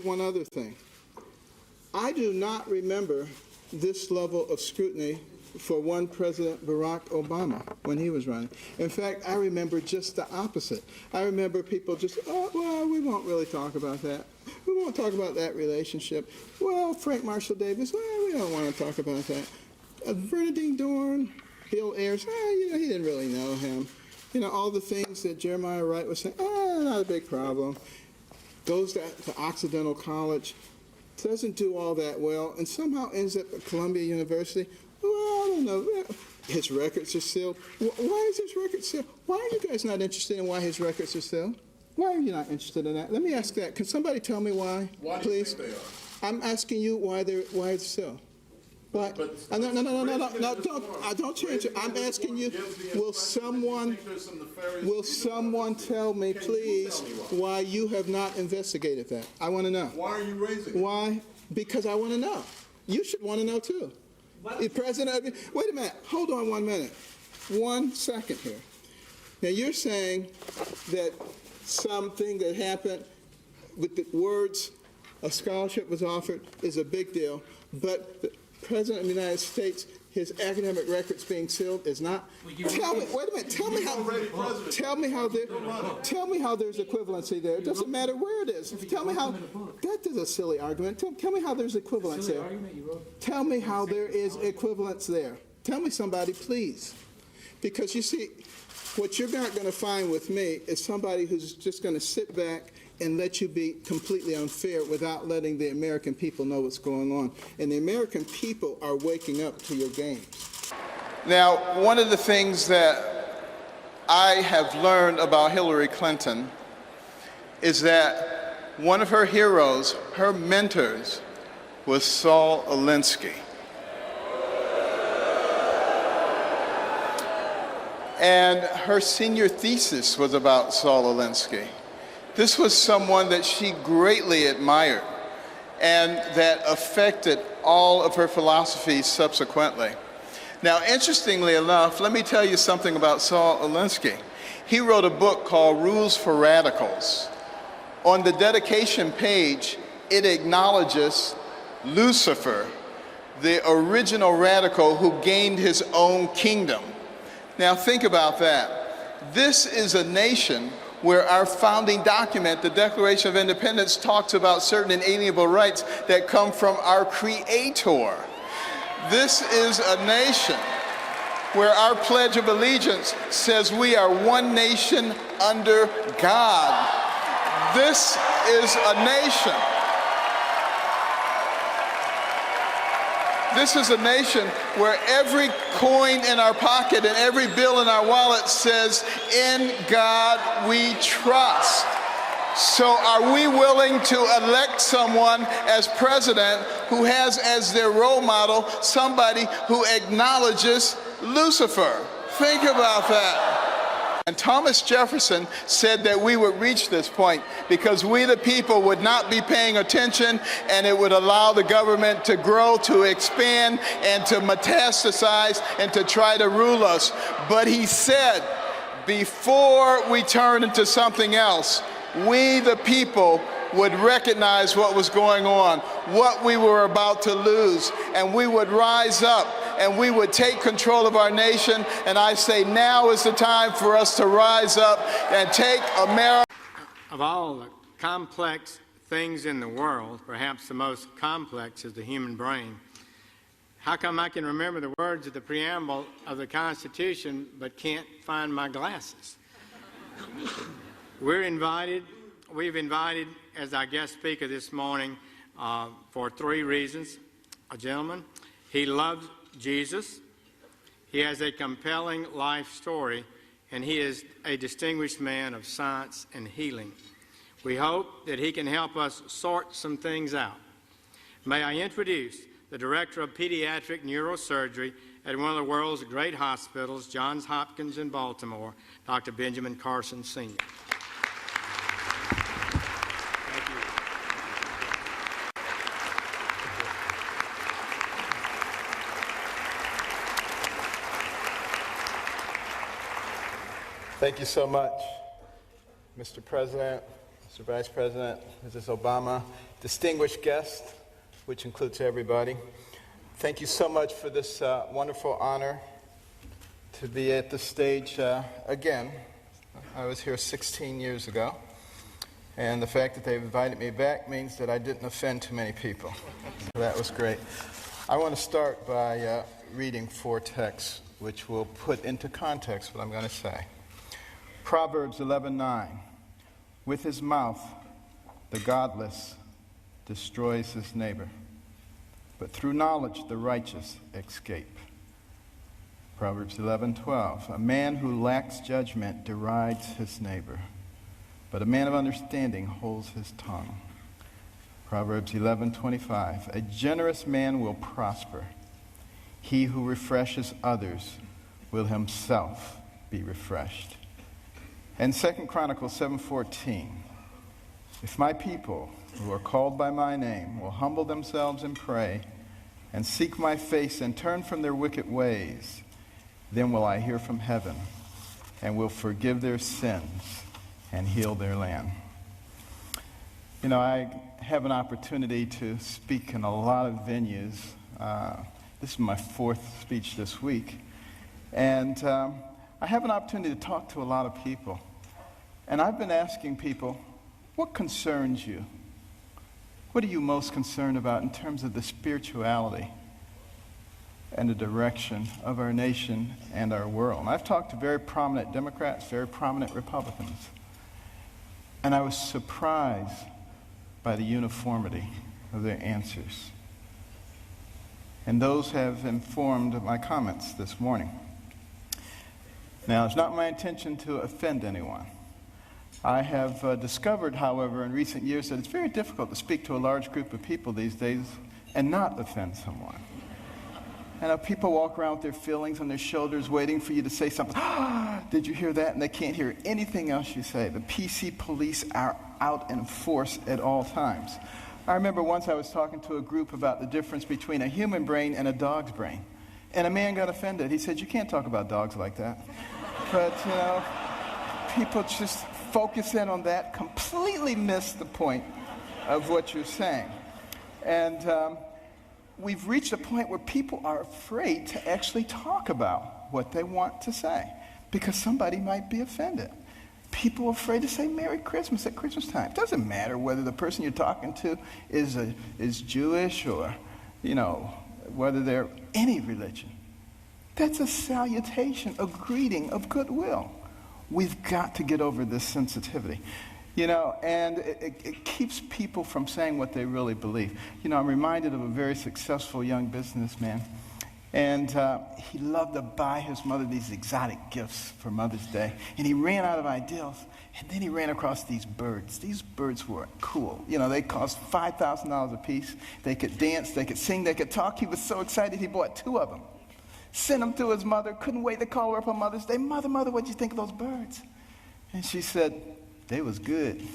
One other thing. I do not remember this level of scrutiny for one President Barack Obama when he was running. In fact, I remember just the opposite. I remember people just, oh, well, we won't really talk about that. We won't talk about that relationship. Well, Frank Marshall Davis, well, we don't want to talk about that. Bernadine Dorn, Bill Ayers, he didn't really know him. All the things that Jeremiah Wright was saying, not a big problem. Goes to Occidental College, doesn't do all that well, and somehow ends up at Columbia University. Well, I don't know. His records are sealed. Why is his record sealed? Why are you guys not interested in why his records are sealed? Why are you not interested in that? Let me ask that. Can somebody tell me why, please? Do you think they are? I'm asking you why it's sealed. Why? No, don't change it. I'm asking you, will someone tell me, please, why you have not investigated that? I want to know. Why are you raising it? Why? Because I want to know. You should want to know, too. The president, wait a minute. Hold on 1 minute. 1 second here. Now, you're saying that something that happened with the words a scholarship was offered is a big deal, but the President of the United States, his academic records being sealed is not. Tell me, wait a minute. Tell me how there's equivalency there. It doesn't matter where it is. Tell me how. That is a silly argument. Tell me how there's equivalence there. Tell me how there is equivalence there. Tell me somebody, please. Because you see, what you're not going to find with me is somebody who's just going to sit back and let you be completely unfair without letting the American people know what's going on. And the American people are waking up to your games. Now, one of the things that I have learned about Hillary Clinton is that one of her heroes, her mentors, was Saul Alinsky. And her senior thesis was about Saul Alinsky. This was someone that she greatly admired and that affected all of her philosophies subsequently. Now, interestingly enough, let me tell you something about Saul Alinsky. He wrote a book called Rules for Radicals. On the dedication page, it acknowledges Lucifer, the original radical who gained his own kingdom. Now, think about that. This is a nation where our founding document, the Declaration of Independence, talks about certain inalienable rights that come from our Creator. This is a nation where our Pledge of Allegiance says we are one nation under God. This is a nation. This is a nation where every coin in our pocket and every bill in our wallet says, "In God we trust." So are we willing to elect someone as president who has as their role model somebody who acknowledges Lucifer? Think about that. And Thomas Jefferson said that we would reach this point because we the people would not be paying attention, and it would allow the government to grow, to expand, and to metastasize, and to try to rule us. But he said, before we turn into something else, we the people would recognize what was going on, what we were about to lose, and we would rise up and we would take control of our nation. And I say now is the time for us to rise up and take America. Of all the complex things in the world, perhaps the most complex is the human brain. How come I can remember the words of the preamble of the Constitution but can't find my glasses? We've invited as our guest speaker this morning for 3 reasons. A gentleman, he loves Jesus, he has a compelling life story, and he is a distinguished man of science and healing. We hope that he can help us sort some things out. May I introduce the Director of Pediatric Neurosurgery at one of the world's great hospitals, Johns Hopkins in Baltimore, Dr. Benjamin Carson, Sr. Thank you so much, Mr. President, Mr. Vice President, Mrs. Obama, distinguished guests, which includes everybody. Thank you so much for this wonderful honor to be at the stage again. I was here 16 years ago, and the fact that they've invited me back means that I didn't offend too many people. So that was great. I want to start by reading 4 texts, which will put into context what I'm going to say. Proverbs 11:9. With his mouth, the godless destroys his neighbor, but through knowledge the righteous escape. Proverbs 11:12. A man who lacks judgment derides his neighbor, but a man of understanding holds his tongue. Proverbs 11:25. A generous man will prosper. He who refreshes others will himself be refreshed. And 2 Chronicles 7:14. If my people who are called by my name will humble themselves and pray and seek my face and turn from their wicked ways, then will I hear from heaven and will forgive their sins and heal their land. You know, I have an opportunity to speak in a lot of venues. This is my 4th speech this week. And I have an opportunity to talk to a lot of people. And I've been asking people, what concerns you? What are you most concerned about in terms of the spirituality and the direction of our nation and our world? And I've talked to very prominent Democrats, very prominent Republicans. And I was surprised by the uniformity of their answers. And those have informed my comments this morning. Now, it's not my intention to offend anyone. I have discovered, however, in recent years that it's very difficult to speak to a large group of people these days and not offend someone. And people walk around with their feelings on their shoulders waiting for you to say something. Did you hear that? And they can't hear anything else you say. The PC police are out in force at all times. I remember once I was talking to a group about the difference between a human brain and a dog's brain. And a man got offended. He said, you can't talk about dogs like that. But, you know, people just focus in on that, completely miss the point of what you're saying. And we've reached a point where people are afraid to actually talk about what they want to say because somebody might be offended. People are afraid to say Merry Christmas at Christmas time. It doesn't matter whether the person you're talking to is Jewish or, you know, whether they're any religion. That's a salutation, a greeting of goodwill. We've got to get over this sensitivity, you know, and it keeps people from saying what they really believe. You know, I'm reminded of a very successful young businessman, and he loved to buy his mother these exotic gifts for Mother's Day, and he ran out of ideas, and then he ran across these birds. These birds were cool. You know, they cost $5,000 a piece. They could dance, they could sing, they could talk. He was so excited he bought 2 of them. Sent them to his mother, couldn't wait to call her up on Mother's Day. Mother, what'd you think of those birds? And she said, they was good. He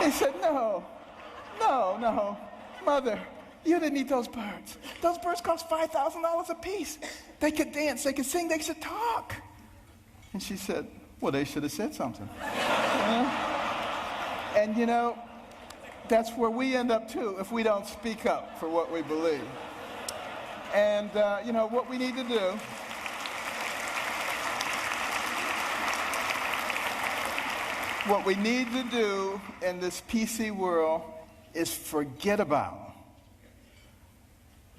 said, no, Mother, you didn't eat those birds. Those birds cost $5,000 a piece. They could dance, they could sing, they could talk. And she said, well, they should have said something. And you know, that's where we end up too if we don't speak up for what we believe. And you know, what we need to do in this PC world is forget about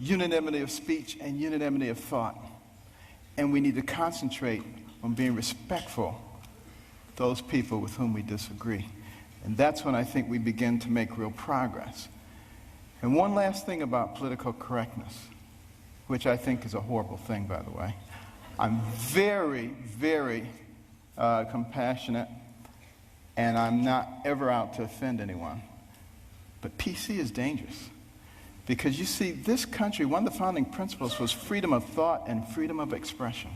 unanimity of speech and unanimity of thought. And we need to concentrate on being respectful of those people with whom we disagree. And that's when I think we begin to make real progress. And one last thing about political correctness, which I think is a horrible thing, by the way. I'm very, very compassionate, and I'm not ever out to offend anyone. But PC is dangerous. Because you see, this country, one of the founding principles was freedom of thought and freedom of expression.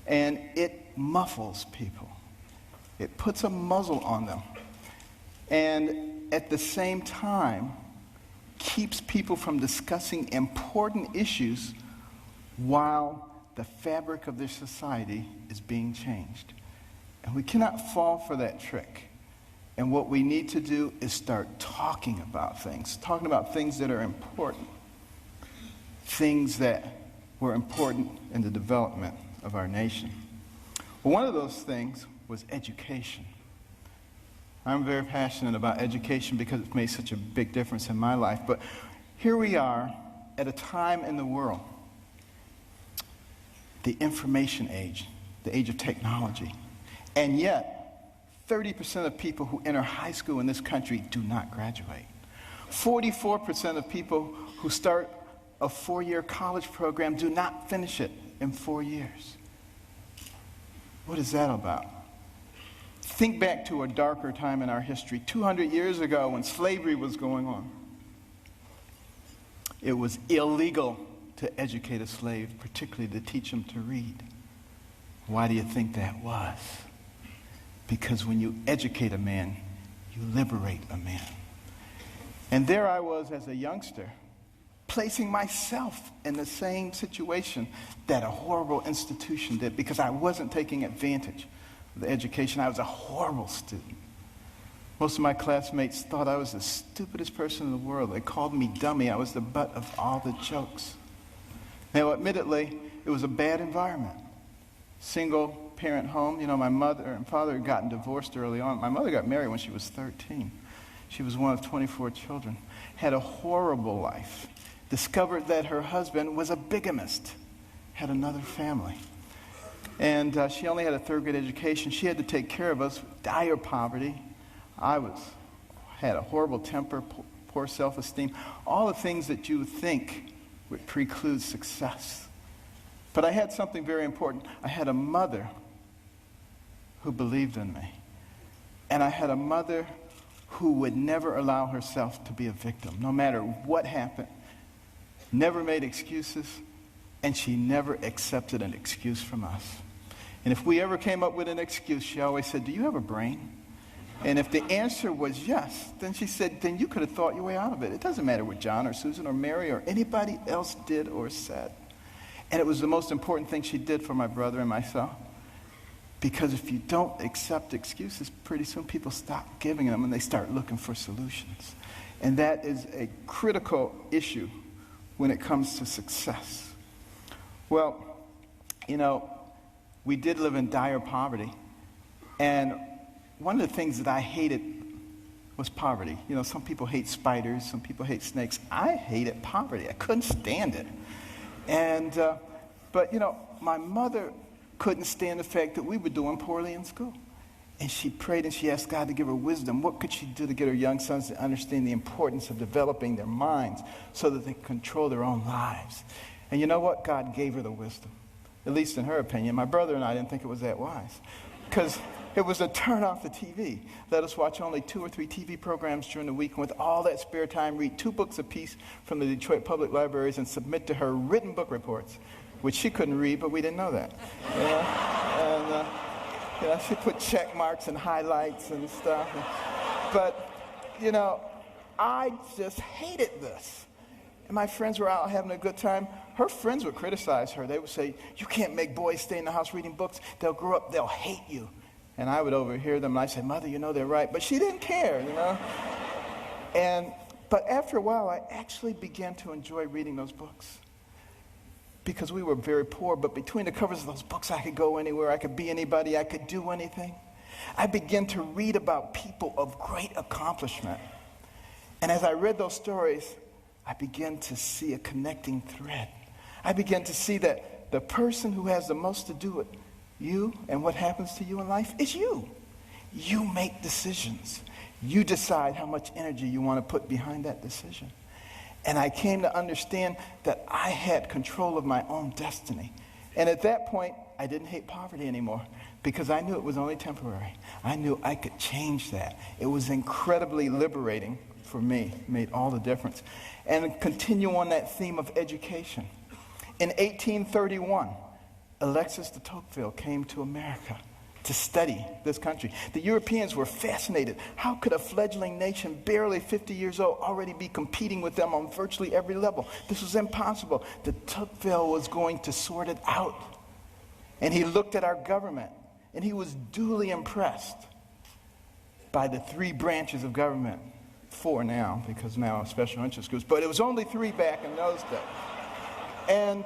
And it muffles people. It puts a muzzle on them. And at the same time, keeps people from discussing important issues while the fabric of their society is being changed. And we cannot fall for that trick. And what we need to do is start talking about things that are important, things that were important in the development of our nation. Well, one of those things was education. I'm very passionate about education because it's made such a big difference in my life. But here we are at a time in the world, the information age, the age of technology. And yet, 30% of people who enter high school in this country do not graduate. 44% of people who start a 4-year college program do not finish it in 4 years. What is that about? Think back to a darker time in our history, 200 years ago when slavery was going on. It was illegal to educate a slave, particularly to teach him to read. Why do you think that was? Because when you educate a man, you liberate a man. And there I was as a youngster, placing myself in the same situation that a horrible institution did because I wasn't taking advantage of the education. I was a horrible student. Most of my classmates thought I was the stupidest person in the world. They called me dummy. I was the butt of all the jokes. Now, admittedly, it was a bad environment. Single parent home. You know, my mother and father had gotten divorced early on. My mother got married when she was 13. She was one of 24 children. Had a horrible life. Discovered that her husband was a bigamist. Had another family. And she only had a third-grade education. She had to take care of us. Dire poverty. I had a horrible temper, poor self-esteem. All the things that you would think would preclude success. But I had something very important. I had a mother who believed in me. And I had a mother who would never allow herself to be a victim, no matter what happened. Never made excuses, and she never accepted an excuse from us. And if we ever came up with an excuse, she always said, "Do you have a brain?" And if the answer was yes, then she said, then you could have thought your way out of it. It doesn't matter what John or Susan or Mary or anybody else did or said. And it was the most important thing she did for my brother and myself. Because if you don't accept excuses, pretty soon people stop giving them and they start looking for solutions. And that is a critical issue when it comes to success. Well, you know, we did live in dire poverty. And one of the things that I hated was poverty. You know, some people hate spiders, some people hate snakes. I hated poverty. I couldn't stand it. And, but, you know, my mother couldn't stand the fact that we were doing poorly in school. And she prayed and she asked God to give her wisdom. What could she do to get her young sons to understand the importance of developing their minds so that they control their own lives? And you know what? God gave her the wisdom, at least in her opinion. My brother and I didn't think it was that wise because it was to turn off the TV. Let us watch only 2 or 3 TV programs during the week, and with all that spare time, read 2 books apiece from the Detroit Public Libraries and submit to her written book reports, which she couldn't read, but we didn't know that. You know? And you know, she put check marks and highlights and stuff. But, you know, I just hated this. And my friends were out having a good time. Her friends would criticize her. They would say, "You can't make boys stay in the house reading books. They'll grow up, they'll hate you." And I would overhear them, and I'd say, "Mother, you know they're right." But she didn't care, you know. But after a while, I actually began to enjoy reading those books. Because we were very poor, but between the covers of those books, I could go anywhere, I could be anybody, I could do anything. I began to read about people of great accomplishment. And as I read those stories, I began to see a connecting thread. I began to see that the person who has the most to do with you and what happens to you in life is you. You make decisions. You decide how much energy you want to put behind that decision. And I came to understand that I had control of my own destiny. And at that point, I didn't hate poverty anymore because I knew it was only temporary. I knew I could change that. It was incredibly liberating for me. It made all the difference. And continue on that theme of education. In 1831, Alexis de Tocqueville came to America to study this country. The Europeans were fascinated. How could a fledgling nation, barely 50 years old, already be competing with them on virtually every level? This was impossible. De Tocqueville was going to sort it out. And he looked at our government, And he was duly impressed by the 3 branches of government. 4 now, because now special interest groups, but it was only 3 back in those days. And,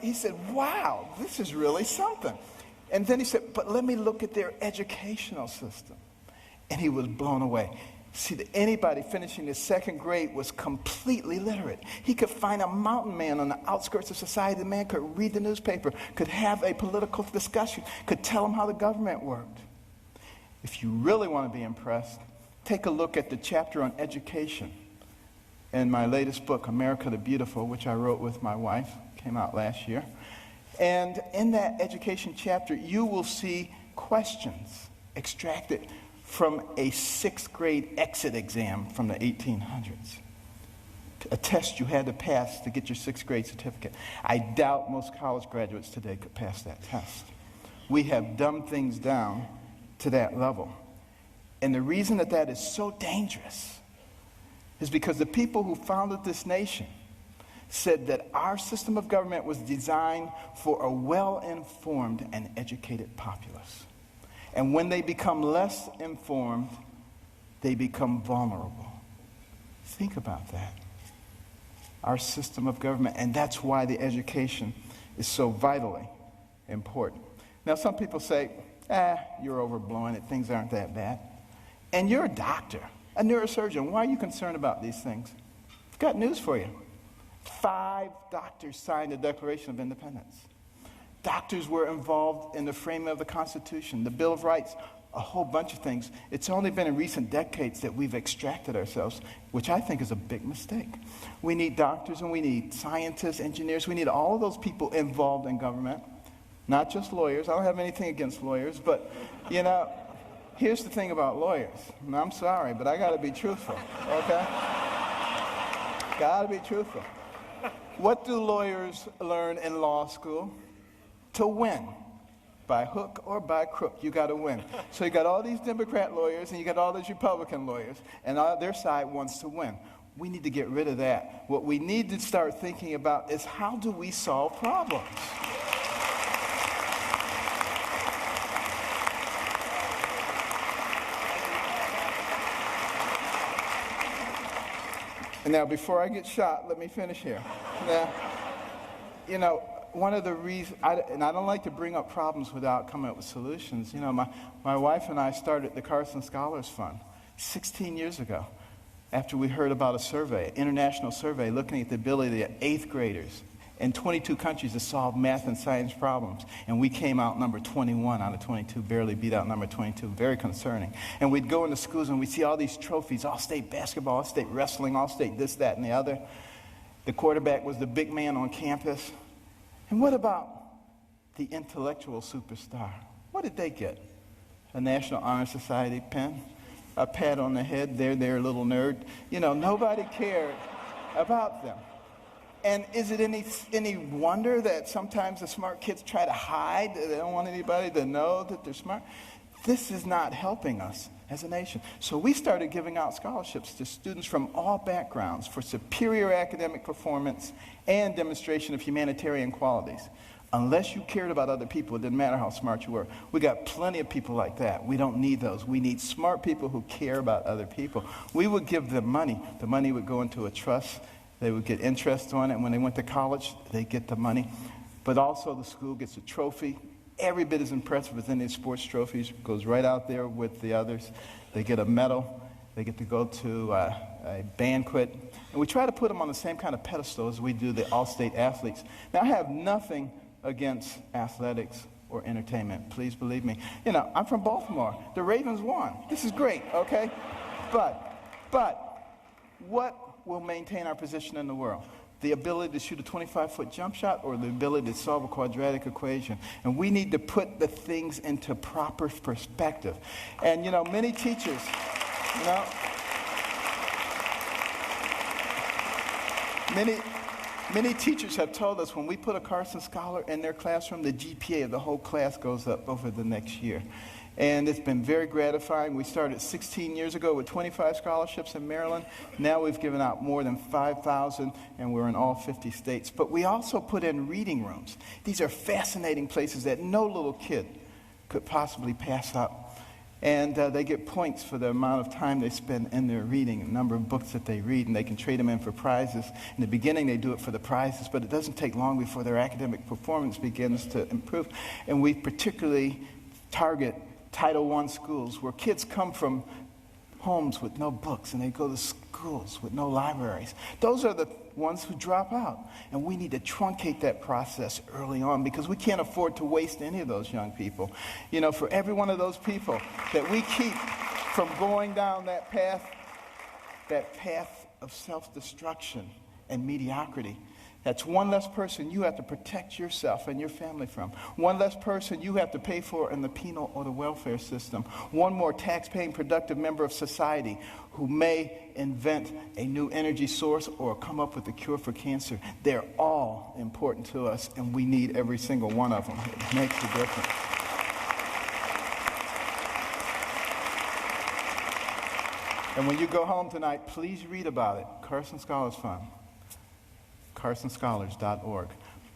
he said, wow, this is really something. And then he said, but let me look at their educational system. And he was blown away. See, anybody finishing the 2nd grade was completely literate. He could find a mountain man on the outskirts of society. The man could read the newspaper, could have a political discussion, could tell him how the government worked. If you really want to be impressed, take a look at the chapter on education in my latest book, America the Beautiful, which I wrote with my wife, came out last year. And in that education chapter, you will see questions extracted from a 6th grade exit exam from the 1800s. A test you had to pass to get your 6th grade certificate. I doubt most college graduates today could pass that test. We have dumbed things down to that level. And the reason that is so dangerous is because the people who founded this nation said that our system of government was designed for a well-informed and educated populace. And when they become less informed, they become vulnerable. Think about that. Our system of government, and that's why the education is so vitally important. Now, some people say, you're overblowing it, things aren't that bad. And you're a doctor, a neurosurgeon. Why are you concerned about these things? I've got news for you. 5 doctors signed the Declaration of Independence. Doctors were involved in the framing of the Constitution, the Bill of Rights, a whole bunch of things. It's only been in recent decades that we've extracted ourselves, which I think is a big mistake. We need doctors and we need scientists, engineers. We need all of those people involved in government, not just lawyers. I don't have anything against lawyers, but, here's the thing about lawyers. And I'm sorry, but I got to be truthful, okay? Got to be truthful. What do lawyers learn in law school? To win. By hook or by crook, you got to win. So you got all these Democrat lawyers and you got all these Republican lawyers, and their side wants to win. We need to get rid of that. What we need to start thinking about is how do we solve problems? And now, before I get shot, let me finish here. Now, one of the reasons, and I don't like to bring up problems without coming up with solutions. My wife and I started the Carson Scholars Fund 16 years ago after we heard about a survey, an international survey, looking at the ability of 8th graders in 22 countries to solve math and science problems. And we came out number 21 out of 22, barely beat out number 22, very concerning. And we'd go into schools and we'd see all these trophies, all-state basketball, all-state wrestling, all-state this, that, and the other. The quarterback was the big man on campus. And what about the intellectual superstar? What did they get? A National Honor Society pin? A pat on the head, there, little nerd? Nobody cared about them. And is it any wonder that sometimes the smart kids try to hide? They don't want anybody to know that they're smart. This is not helping us as a nation. So we started giving out scholarships to students from all backgrounds for superior academic performance and demonstration of humanitarian qualities. Unless you cared about other people, it didn't matter how smart you were. We got plenty of people like that. We don't need those. We need smart people who care about other people. We would give them money. The money would go into a trust. They would get interest on it. When they went to college, they get the money. But also the school gets a trophy. Every bit as impressive as any sports trophies. Goes right out there with the others. They get a medal. They get to go to a banquet. And we try to put them on the same kind of pedestal as we do the all-state athletes. Now, I have nothing against athletics or entertainment. Please believe me. I'm from Baltimore. The Ravens won. This is great, okay? But what will maintain our position in the world? The ability to shoot a 25-foot jump shot or the ability to solve a quadratic equation? And we need to put the things into proper perspective. And, many teachers, many teachers have told us when we put a Carson Scholar in their classroom, the GPA of the whole class goes up over the next year. And it's been very gratifying. We started 16 years ago with 25 scholarships in Maryland. Now we've given out more than 5,000, and we're in all 50 states. But we also put in reading rooms. These are fascinating places that no little kid could possibly pass up. And they get points for the amount of time they spend in their reading, the number of books that they read, and they can trade them in for prizes. In the beginning, they do it for the prizes, but it doesn't take long before their academic performance begins to improve. And we particularly target Title I schools, where kids come from homes with no books, and they go to schools with no libraries. Those are the ones who drop out. And we need to truncate that process early on, because we can't afford to waste any of those young people. You know, for every one of those people that we keep from going down that path of self-destruction and mediocrity, that's one less person you have to protect yourself and your family from. One less person you have to pay for in the penal or the welfare system. One more tax-paying, productive member of society who may invent a new energy source or come up with a cure for cancer. They're all important to us, and we need every single one of them. It makes a difference. And when you go home tonight, please read about it. Carson Scholars Fund. carsonscholars.org.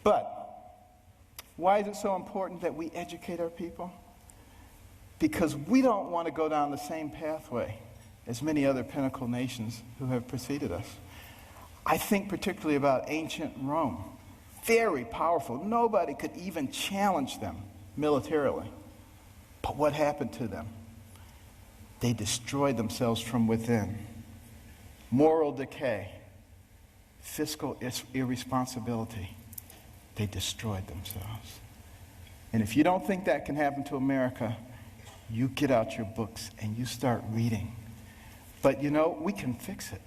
But why is it so important that we educate our people? Because we don't want to go down the same pathway as many other pinnacle nations who have preceded us. I think particularly about ancient Rome. Very powerful. Nobody could even challenge them militarily. But what happened to them? They destroyed themselves from within. Moral decay. Fiscal irresponsibility. They destroyed themselves. And if you don't think that can happen to America, you get out your books and you start reading. But you know, we can fix it.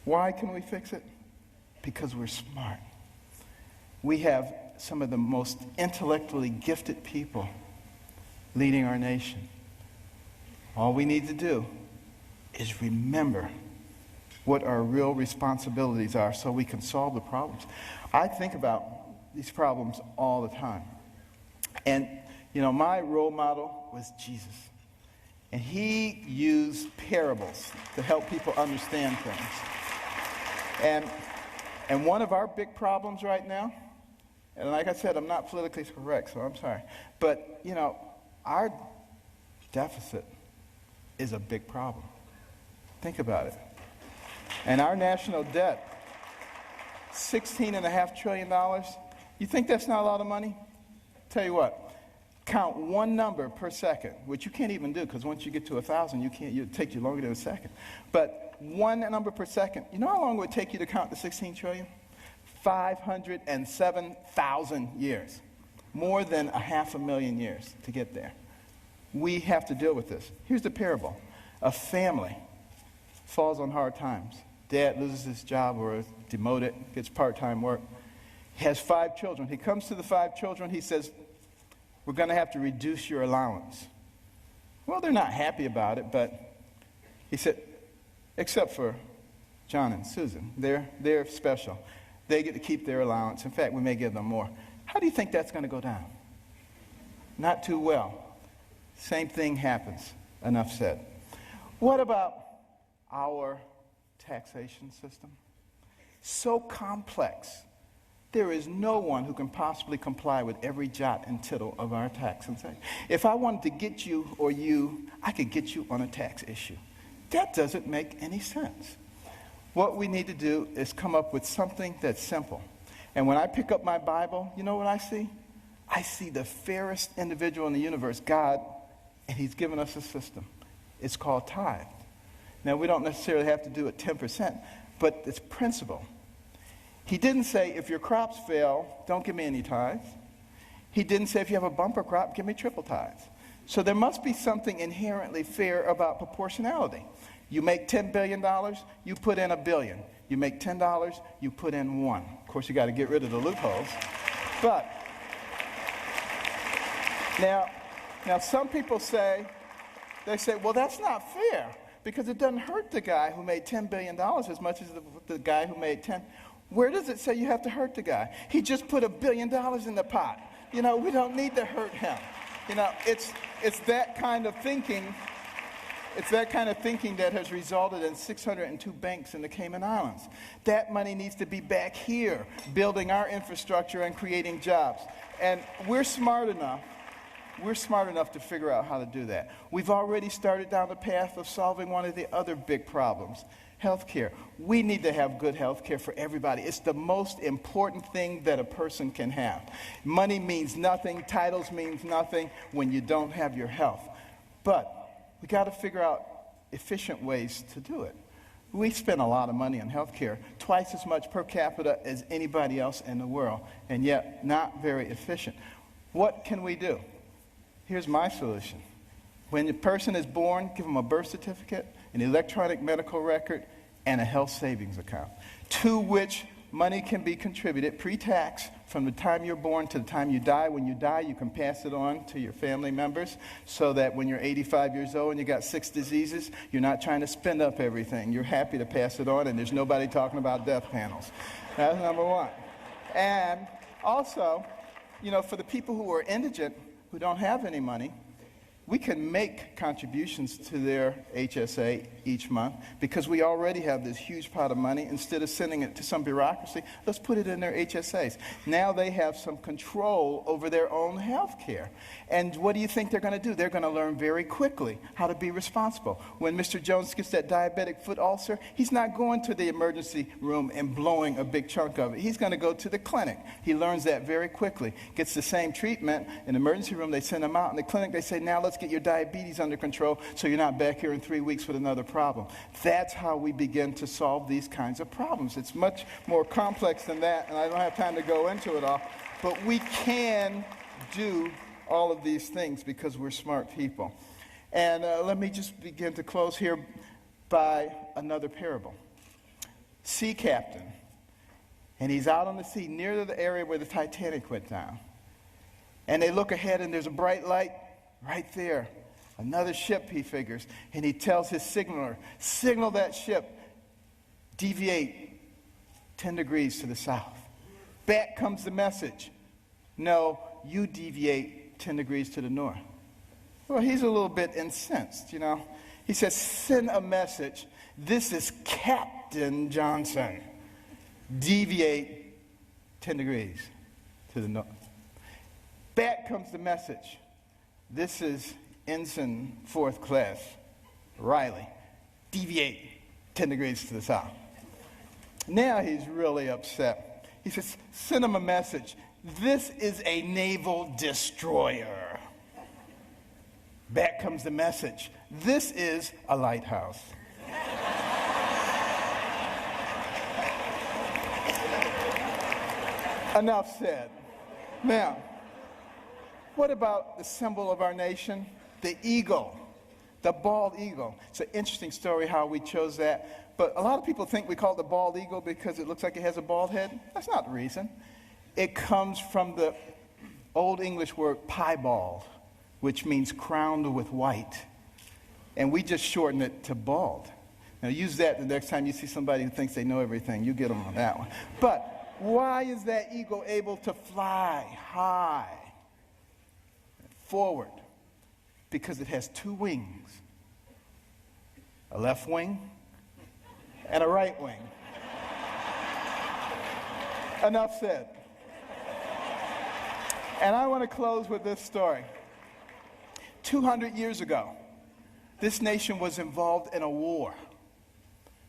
Why can we fix it? Because we're smart. We have some of the most intellectually gifted people leading our nation. All we need to do is remember what our real responsibilities are so we can solve the problems. I think about these problems all the time. And, you know, my role model was Jesus. And he used parables to help people understand things. And one of our big problems right now, and like I said, I'm not politically correct, so I'm sorry, but, you know, our deficit is a big problem. Think about it. And our national debt, $16.5 trillion. You think that's not a lot of money? Tell you what, count one number per second, which you can't even do, because once you get to 1,000, it takes you longer than a second. But one number per second. You know how long it would take you to count the 16 trillion? 507,000 years. More than 500,000 years to get there. We have to deal with this. Here's the parable. A family falls on hard times. Dad loses his job or is demoted, gets part-time work. He has 5 children. He comes to the 5 children. He says, we're going to have to reduce your allowance. Well, they're not happy about it, but he said, except for John and Susan. They're special. They get to keep their allowance. In fact, we may give them more. How do you think that's going to go down? Not too well. Same thing happens. Enough said. What about our taxation system? So complex. There is no one who can possibly comply with every jot and tittle of our tax. If I wanted to get you or you, I could get you on a tax issue. That doesn't make any sense. What we need to do is come up with something that's simple. And when I pick up my Bible, you know what I see? I see the fairest individual in the universe, God, and he's given us a system. It's called tithe. Now, we don't necessarily have to do it 10%, but it's principle. He didn't say, if your crops fail, don't give me any tithes. He didn't say, if you have a bumper crop, give me triple tithes. So there must be something inherently fair about proportionality. You make $10 billion, you put in $1 billion. You make $10, you put in 1. Of course, you got to get rid of the loopholes. But now some people say, well, that's not fair, because it doesn't hurt the guy who made $10 billion as much as the guy who made 10. Where does it say you have to hurt the guy? He just put $1 billion in the pot. You know, we don't need to hurt him. You know, it's that kind of thinking. It's that kind of thinking that has resulted in 602 banks in the Cayman Islands. That money needs to be back here, building our infrastructure and creating jobs. And we're smart enough we're smart enough to figure out how to do that. We've already started down the path of solving one of the other big problems, healthcare. We need to have good healthcare for everybody. It's the most important thing that a person can have. Money means nothing, titles means nothing when you don't have your health. But we got to figure out efficient ways to do it. We spend a lot of money on healthcare, twice as much per capita as anybody else in the world, and yet not very efficient. What can we do? Here's my solution. When a person is born, give them a birth certificate, an electronic medical record, and a health savings account, to which money can be contributed pre-tax from the time you're born to the time you die. When you die, you can pass it on to your family members so that when you're 85 years old and you got 6 diseases, you're not trying to spend up everything. You're happy to pass it on, and there's nobody talking about death panels. That's number one. And also, for the people who are indigent, who don't have any money, we can make contributions to their HSA each month because we already have this huge pot of money. Instead of sending it to some bureaucracy, let's put it in their HSAs. Now they have some control over their own health care. And what do you think they're going to do? They're going to learn very quickly how to be responsible. When Mr. Jones gets that diabetic foot ulcer, he's not going to the emergency room and blowing a big chunk of it. He's going to go to the clinic. He learns that very quickly. Gets the same treatment. In the emergency room, they send him out. In the clinic, they say, now let's get your diabetes under control so you're not back here in 3 weeks with another problem. That's how we begin to solve these kinds of problems. It's much more complex than that, and I don't have time to go into it all, but we can do all of these things because we're smart people. And let me just begin to close here by another parable. Sea captain, and he's out on the sea near the area where the Titanic went down. And they look ahead, and there's a bright light right there. Another ship, he figures. And he tells his signaler, signal that ship, deviate 10 degrees to the south. Back comes the message. No, you deviate 10 degrees to the north. Well, he's a little bit incensed, He says, send a message. This is Captain Johnson. Deviate 10 degrees to the north. Back comes the message. This is Ensign 4th Class Riley. Deviate 10 degrees to the south. Now he's really upset. He says, send him a message. This is a naval destroyer. Back comes the message. This is a lighthouse. Enough said. Now, what about the symbol of our nation? The eagle, the bald eagle. It's an interesting story how we chose that. But a lot of people think we call it the bald eagle because it looks like it has a bald head. That's not the reason. It comes from the Old English word piebald, which means crowned with white. And we just shorten it to bald. Now use that the next time you see somebody who thinks they know everything. You get them on that one. But why is that eagle able to fly high forward? Because it has 2 wings, a left wing and a right wing. Enough said. And I want to close with this story. 200 years ago, this nation was involved in a war,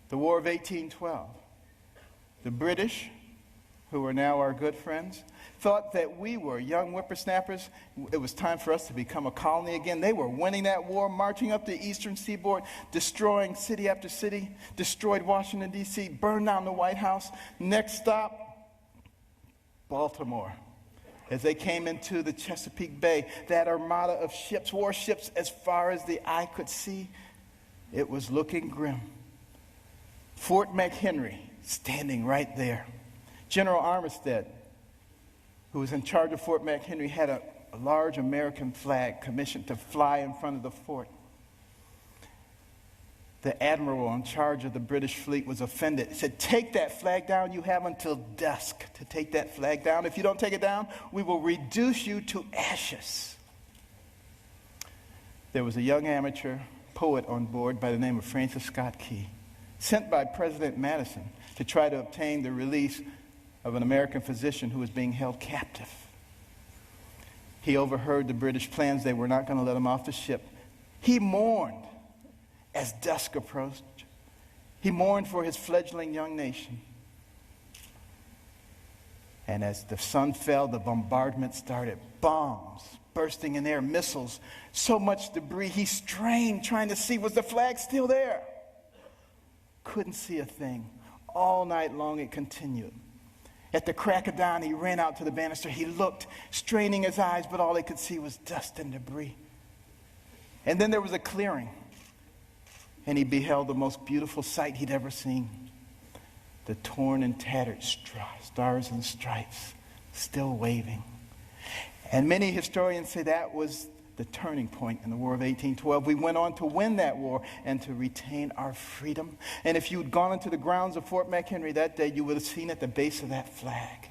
the War of 1812. The British, who are now our good friends, thought that we were young whippersnappers. It was time for us to become a colony again. They were winning that war, marching up the eastern seaboard, destroying city after city, destroyed Washington, D.C., burned down the White House. Next stop, Baltimore. As they came into the Chesapeake Bay, that armada of ships, warships, as far as the eye could see, it was looking grim. Fort McHenry standing right there. General Armistead, who was in charge of Fort McHenry, had a large American flag commissioned to fly in front of the fort. The admiral in charge of the British fleet was offended. He said, take that flag down. You have until dusk to take that flag down. If you don't take it down, we will reduce you to ashes. There was a young amateur poet on board by the name of Francis Scott Key, sent by President Madison to try to obtain the release of an American physician who was being held captive. He overheard the British plans. They were not going to let him off the ship. He mourned as dusk approached. He mourned for his fledgling young nation. And as the sun fell, the bombardment started. Bombs bursting in air, missiles, so much debris. He strained trying to see, was the flag still there? Couldn't see a thing. All night long it continued. At the crack of dawn, he ran out to the banister. He looked, straining his eyes, but all he could see was dust and debris. And then there was a clearing, and he beheld the most beautiful sight he'd ever seen. The torn and tattered stars and stripes still waving. And many historians say that was the turning point in the War of 1812. We went on to win that war and to retain our freedom. And if you had gone into the grounds of Fort McHenry that day, you would have seen at the base of that flag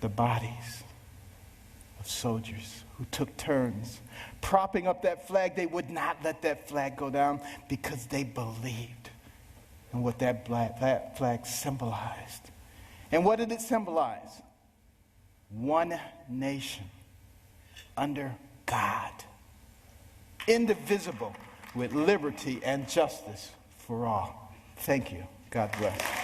the bodies of soldiers who took turns propping up that flag. They would not let that flag go down because they believed in what that flag symbolized. And what did it symbolize? One nation under God, indivisible, with liberty and justice for all. Thank you. God bless.